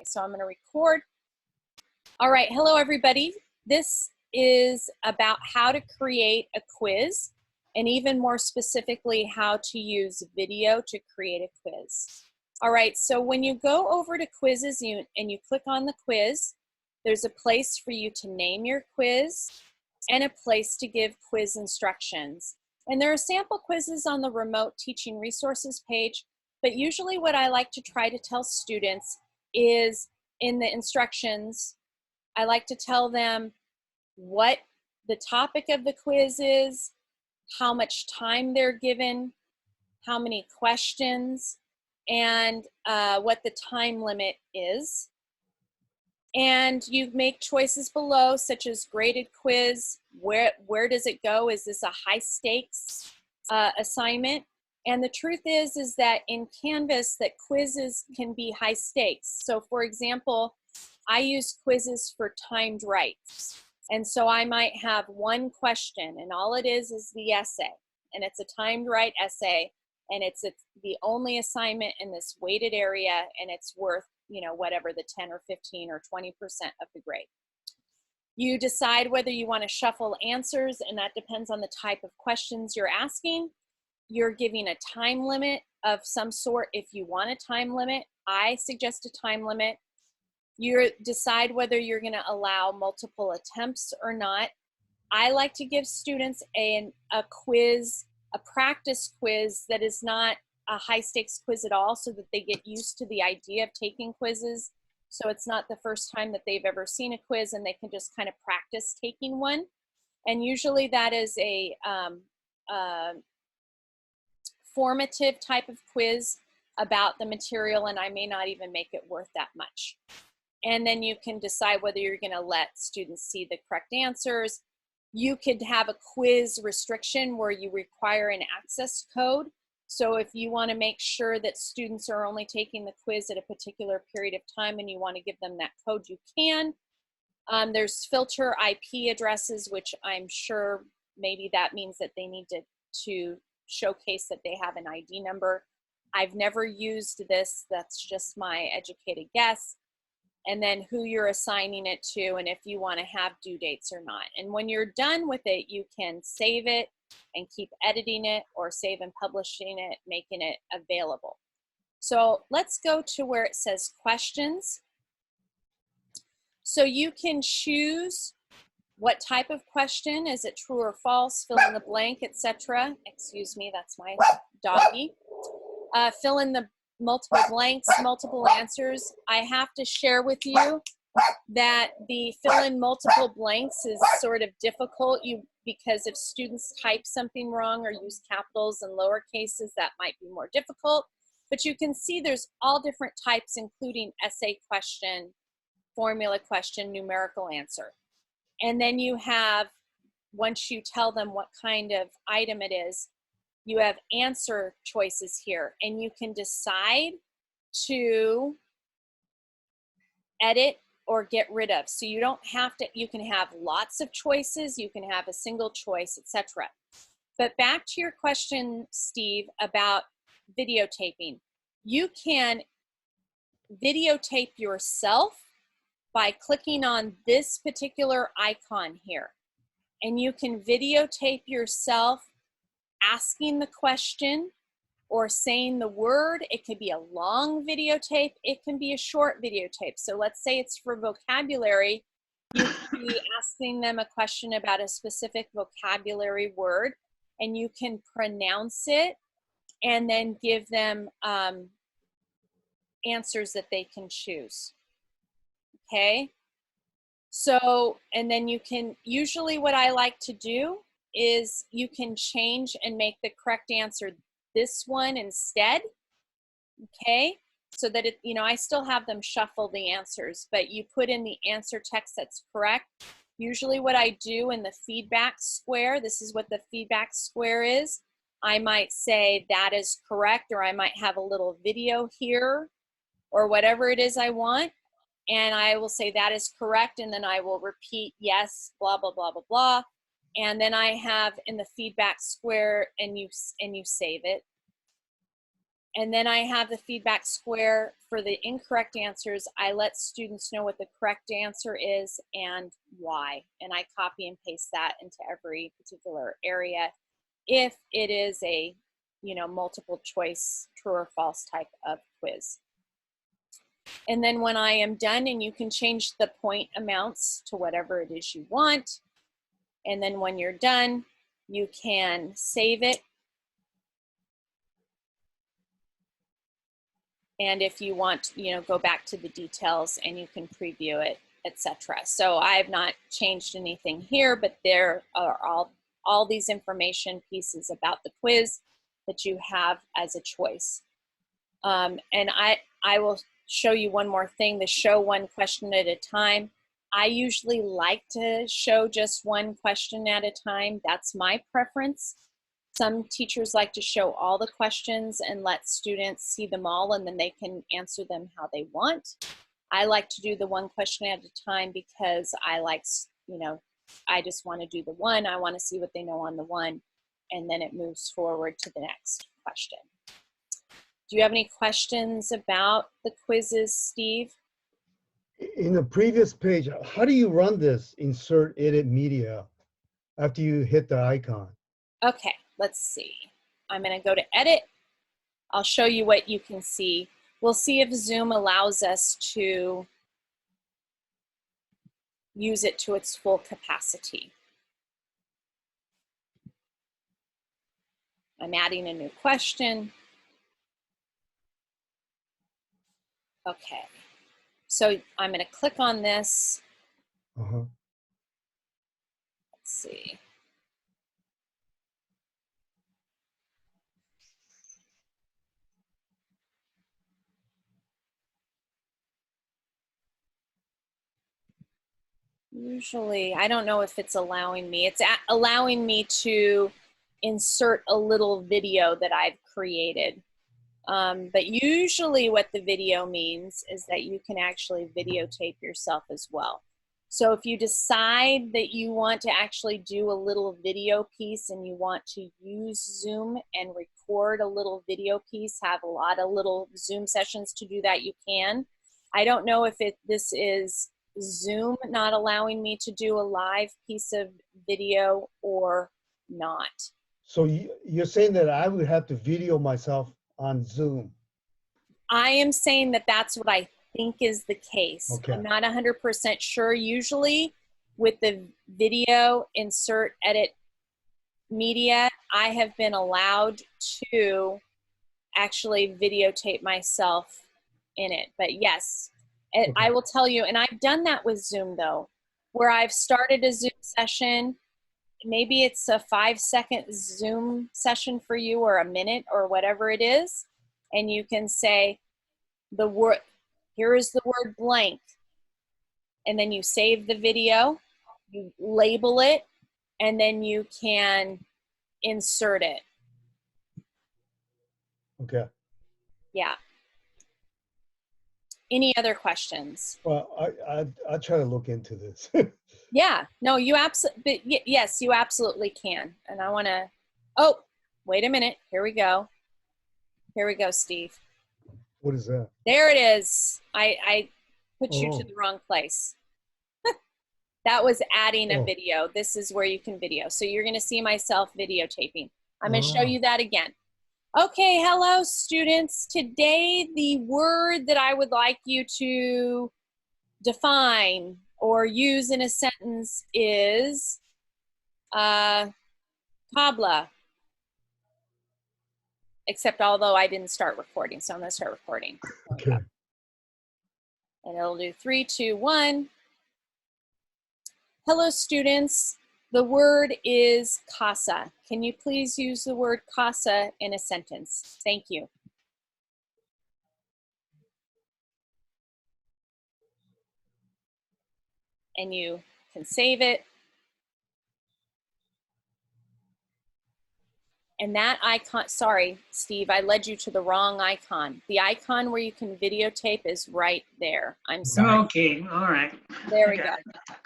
So I'm going to record. All right, hello everybody. This is about how to create a quiz, and even more specifically, how to use video to create a quiz. All right, so when you go over to quizzes and you click on the quiz, there's a place for you to name your quiz and a place to give quiz instructions. And there are sample quizzes on the remote teaching resources page, but usually what I like to try to tell students is in the instructions, I like to tell them what the topic of the quiz is, how much time they're given, how many questions, and what the time limit is. And you make choices below, such as graded quiz, where does it go? Is this a high stakes assignment? And the truth is that in Canvas that quizzes can be high stakes. So for example, I use quizzes for timed writes. And so I might have one question, and all it is the essay. And it's a timed write essay, and it's the only assignment in this weighted area, and it's worth, you know, whatever the 10 or 15 or 20% of the grade. You decide whether you want to shuffle answers, and that depends on the type of questions you're asking. You're giving a time limit of some sort if you want a time limit. I suggest a time limit. You decide whether you're going to allow multiple attempts or not. I like to give students a quiz, a practice quiz that is not a high stakes quiz at all, so that they get used to the idea of taking quizzes. So it's not the first time that they've ever seen a quiz, and they can just kind of practice taking one. And usually that is a formative type of quiz about the material, and I may not even make it worth that much. And then you can decide whether you're going to let students see the correct answers. You could have a quiz restriction where you require an access code. So if you want to make sure that students are only taking the quiz at a particular period of time and you want to give them that code, you can. There's filter IP addresses, which I'm sure maybe that means that they need to showcase that they have an ID number. I've never used this. That's just my educated guess. And then who you're assigning it to, and if you want to have due dates or not. And when you're done with it, you can save it and keep editing it, or save and publishing it, making it available. So let's go to where it says questions. So you can choose what type of question. Is it true or false? Fill in the blank, etc. Excuse me, that's my doggy. Fill in the multiple blanks, multiple answers. I have to share with you that the fill in multiple blanks is sort of difficult because if students type something wrong or use capitals and lower cases, that might be more difficult. But you can see there's all different types, including essay question, formula question, numerical answer. And then you have, once you tell them what kind of item it is, you have answer choices here, and you can decide to edit or get rid of. So you don't have to, you can have lots of choices, you can have a single choice, etc. But back to your question, Steve, about videotaping. You can videotape yourself by clicking on this particular icon here. And you can videotape yourself asking the question or saying the word. It could be a long videotape, it can be a short videotape. So let's say it's for vocabulary. You could be asking them a question about a specific vocabulary word, and you can pronounce it and then give them answers that they can choose. Okay? So, and then you can, usually what I like to do is you can change and make the correct answer this one instead, okay? So that it, you know, I still have them shuffle the answers, but you put in the answer text that's correct. Usually what I do in the feedback square, this is what the feedback square is. I might say that is correct, or I might have a little video here, or whatever it is I want. And I will say that is correct, and then I will repeat yes, blah, blah, blah, blah, blah. And then I have in the feedback square, and you save it. And then I have the feedback square for the incorrect answers. I let students know what the correct answer is and why. And I copy and paste that into every particular area if it is a, multiple choice true or false type of quiz. And then when I am done, and you can change the point amounts to whatever it is you want. And then when you're done, you can save it. And if you want, go back to the details and you can preview it, etc. So I have not changed anything here, but there are all these information pieces about the quiz that you have as a choice. And I will show you one more thing, the show one question at a time. I usually like to show just one question at a time. That's my preference. Some teachers like to show all the questions and let students see them all, and then they can answer them how they want. I like to do the one question at a time because I like, I just want to do the one. I want to see what they know on the one, and then it moves forward to the next question. Do you have any questions about the quizzes, Steve? In the previous page, how do you run this insert edit media after you hit the icon? Okay, let's see. I'm going to go to edit. I'll show you what you can see. We'll see if Zoom allows us to use it to its full capacity. I'm adding a new question. Okay, so I'm going to click on this. Let's see. Usually, I don't know if it's allowing me. It's allowing me to insert a little video that I've created. But usually what the video means is that you can actually videotape yourself as well. So if you decide that you want to actually do a little video piece and you want to use Zoom and record a little video piece, have a lot of little Zoom sessions to do that, you can. I don't know if this is Zoom not allowing me to do a live piece of video or not. So you're saying that I would have to video myself on Zoom? I am saying that that's what I think is the case. Okay. I'm not 100% sure. Usually with the video insert edit media, I have been allowed to actually videotape myself in it. But yes, okay. I will tell you, and I've done that with Zoom though, where I've started a Zoom session. Maybe it's a 5-second Zoom session for you, or a minute, or whatever it is. And you can say the word, here is the word blank. And then you save the video, you label it, and then you can insert it. Okay. Yeah. Any other questions? Well, I'll try to look into this. Yeah, no, yes, you absolutely can. And I want to, oh, wait a minute. Here we go. Here we go, Steve. What is that? There it is. I put you to the wrong place. That was adding a video. This is where you can video. So you're going to see myself videotaping. I'm going to show you that again. Okay, hello, students. Today, the word that I would like you to define or use in a sentence is tabla. Except although I didn't start recording, so I'm going to start recording. Okay. And it'll do 3, 2, 1. Hello, students. The word is casa. Can you please use the word casa in a sentence? Thank you. And you can save it. And that icon, sorry, Steve, I led you to the wrong icon. The icon where you can videotape is right there. I'm sorry. Okay, all right. There we go.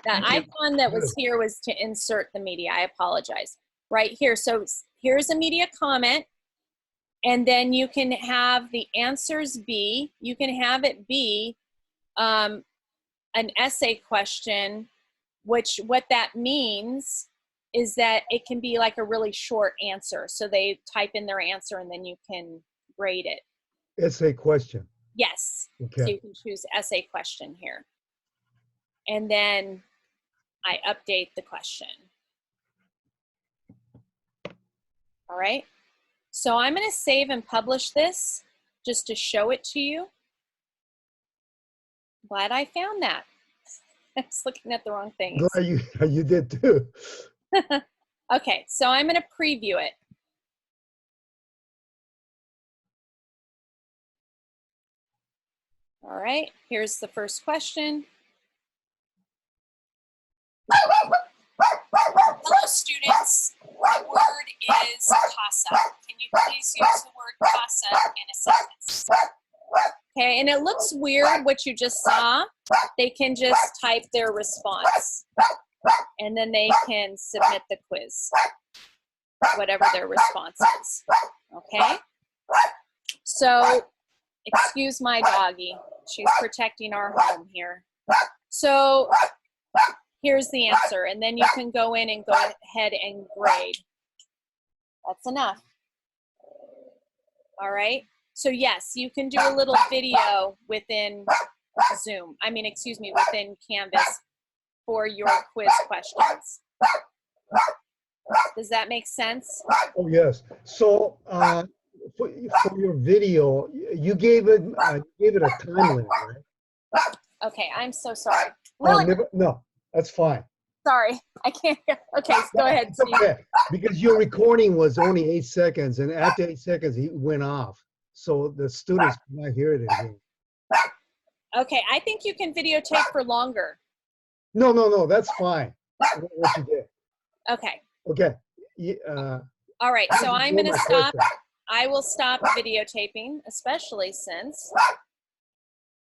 That icon that was here was to insert the media. I apologize. Right here. So here's a media comment. And then you can have the answers be, you can have it be an essay question, which what that means is that it can be like a really short answer. So they type in their answer and then you can grade it. Essay question. Yes. Okay. So you can choose essay question here. And then I update the question. All right. So I'm going to save and publish this just to show it to you. Glad I found that. I was looking at the wrong thing. Glad you did too. Okay, so I'm going to preview it. All right, here's the first question. Hello, students. The word is casa. Can you please use the word casa in a sentence? Okay, and it looks weird what you just saw. They can just type their response, and then they can submit the quiz, whatever their response is. Okay? So, excuse my doggy. She's protecting our home here. So, here's the answer, and then you can go in and go ahead and grade. That's enough. All right? So yes, you can do a little video within Zoom. Within Canvas for your quiz questions. Does that make sense? Oh, yes. So for your video, you gave it a time limit, right? Okay, I'm so sorry. Oh, Really? no, that's fine. Sorry, I can't hear. Okay, go ahead, It's Steve. okay, because your recording was only 8 seconds, and after 8 seconds, he went off. So the students could not hear it again. Okay, I think you can videotape for longer. No, that's fine. What you did. Okay. Okay. All right, so I'm going to stop. I will stop videotaping, especially since